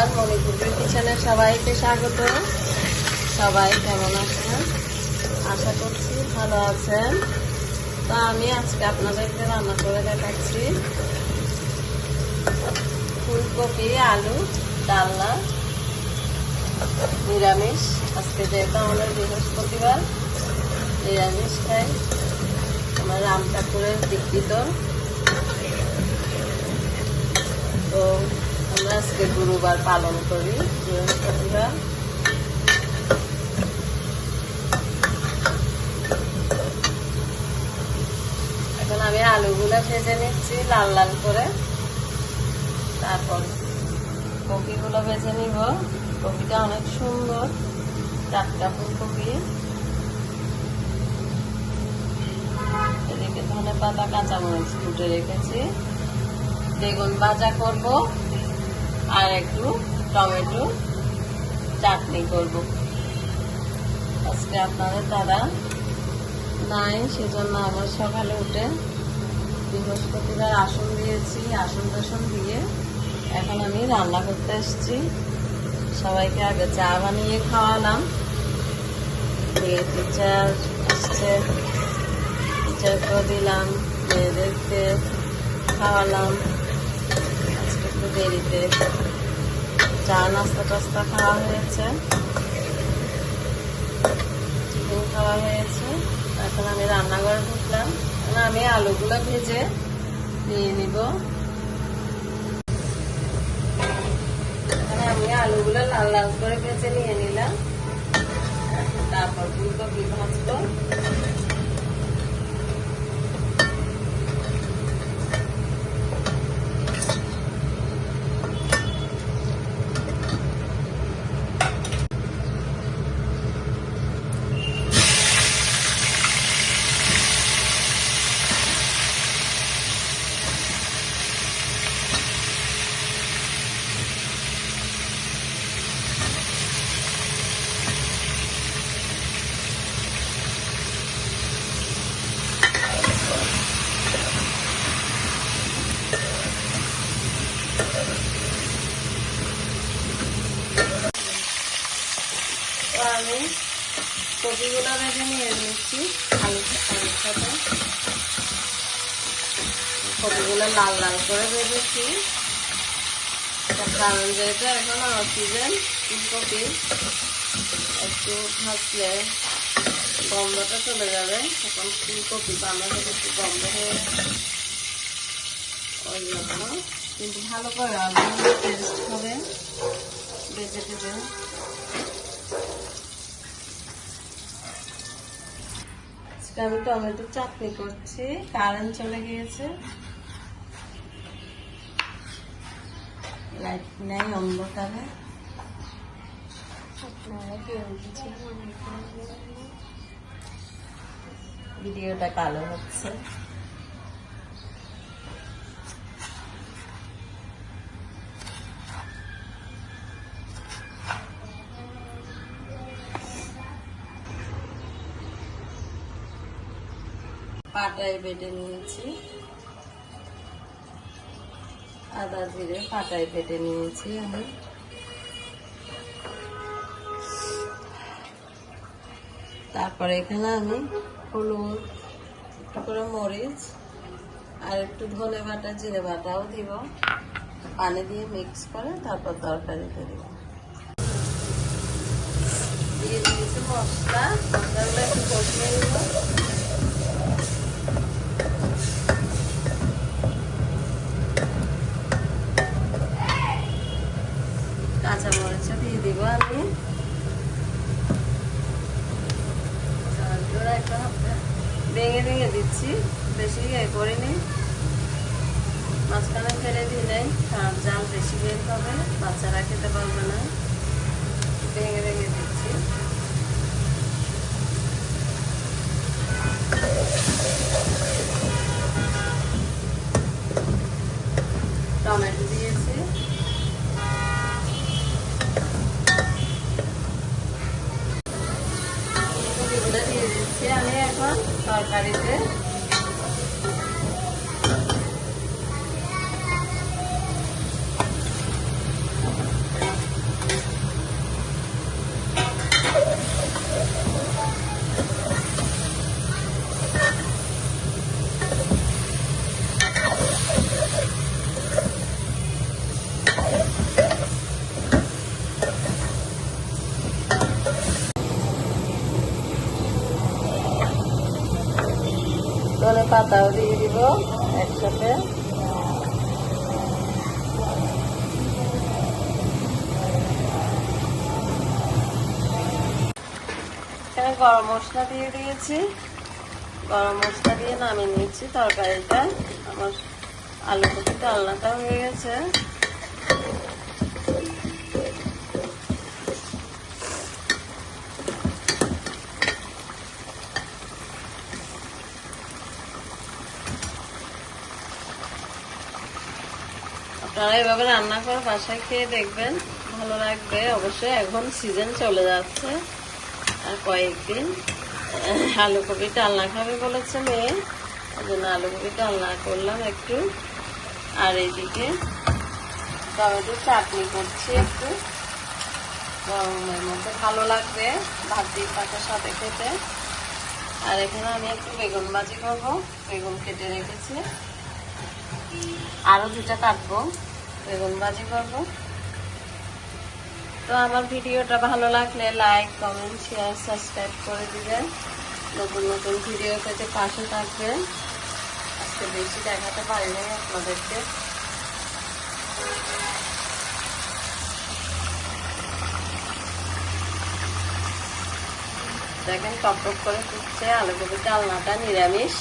নমস্কার, মণিপুরের কিচেনে সবাইকে স্বাগত। সবাই কেমন আছেন? আশা করছি ভালো আছেন। তো আমি আজকে আপনাদেরকে রান্না করে দেখাচ্ছি ফুলকপি আলু ডালনা নিরামিষ। আজকে যেহেতু আমাদের বৃহস্পতিবার, নিরামিষ খাই। আমার রাম ঠাকুরের দীক্ষিত। তো আমরা আজকে গুরুবার পালন করি, বৃহস্পতিবার। এখন আমি আলুগুলো ভেজে নিচ্ছি লাল লাল করে, তারপর কপিগুলো ভেজে নিব। কপিটা অনেক সুন্দর, টাটকা ফুলকপি। এদিকে ধনে পাতা কাঁচামরিচ কুটে রেখেছি। বেগুন ভাজা করব আর একটু টমেটো চাটনি করব। আজকে আপনাদের দাদা নাই, সেজন্য আমার সকালে উঠে বৃহস্পতিবার আসন দিয়েছি। আসন টাসন দিয়ে এখন আমি রান্না করতে এসেছি। সবাইকে আগে চা বানিয়ে খাওয়ালাম। টিচার আসছে, টিচারকেও দিলাম, মেয়েদেরকে খাওয়ালাম। আজকে একটু দেরিতে চা নাস্তা টাস্তা খাওয়া হয়েছে, টিফিন খাওয়া হয়েছে। এখন আমি রান্নাঘরে ঢুকলাম। আমি আলুগুলো ভেজে নিয়ে নিব। আমি আলুগুলো লাল লাল করে ভেজে নিয়ে নিলাম। তারপর ফুলকপি ভাজবো। আমি কপিগুলো ভেজে নিয়ে নিচ্ছি আলুর সাথে। কপিগুলো লাল লাল করে ভেজেছি, কারণ যেহেতু এখন আমার সিজন ফুলকপি, একটু ভাজলে গন্ধটা চলে যাবে। এখন ফুলকপি রান্না থেকে একটু গন্ধ হয়ে ওই জন্য, কিন্তু ভালো করে আলু টেস্ট হবে ভেজে ভেজে। আমি টমেটো চাটনি করছি। কারেন্ট চলে গিয়েছে, লাইট নেই, অন্ধকারে। ভিডিওটা কালো হচ্ছে। পাটায় বেটে নিয়েছি, আদা জিরে পাটায় বেটে নিয়েছি আমি। তারপরে এখানে আমি হলুদ, একটু করে মরিচ আর একটু ধনে বাটা জিরে বাটাও দিব। পানি দিয়ে মিক্স করে তারপর তরকারিতে দিব। দিয়ে দিয়েছি মশলা। মশলাগুলো একটু কষিয়ে নিব। কাঁচামরিচ দিয়ে দিব আমি। ভেঙে ভেঙে দিচ্ছি, বেশি করিনি। মাঝখানে ফেলে দিলে তার জাল বেশি বের হবে, বাচ্চারা খেতে পারবে না। ভেঙে ভেঙে দিচ্ছি। টমেটো দিয়েছি। দিয়ে দিচ্ছি আমি এখন তরকারিতে। পাতাও দিয়ে দিব একসাথে। এখানে গরম মশলা দিয়ে দিয়েছি, গরম মশলা দিয়ে নামিয়ে নিচ্ছি তরকারিটা। আমার আলু কপি ডালনাটা হয়ে গেছে। আপনারা এভাবে রান্না করে বাসায় খেয়ে দেখবেন, ভালো লাগবে অবশ্যই। এখন সিজন চলে যাচ্ছে আর কয়েকদিন। আলু কপি ডালনা খাবে বলেছে মেয়ে, ওই জন্য আলু কপি ডালনা করলাম একটু। আর এইদিকে টমেটো চাটনি করছি একটু, গরমের মধ্যে ভালো লাগবে ভাত দিয়ে পাতার সাথে খেতে। আর এখানে আমি একটু বেগুন ভাজি করবো, বেগুন কেটে রেখেছি, আরো 2টা কাটবো, বেগুন ভাজি করবো। তো আমার ভিডিওটা ভালো লাগলে লাইক, কমেন্ট, শেয়ার, সাবস্ক্রাইব করে দিবেন। নতুন নতুন ভিডিও পেতে পাশে থাকবেন। আজকে বেশি দেখাতে পারি নাই আপনাদেরকে। দেখেন টক টক করে ফুটছে আলু কপি ডালনাটা, নিরামিষ।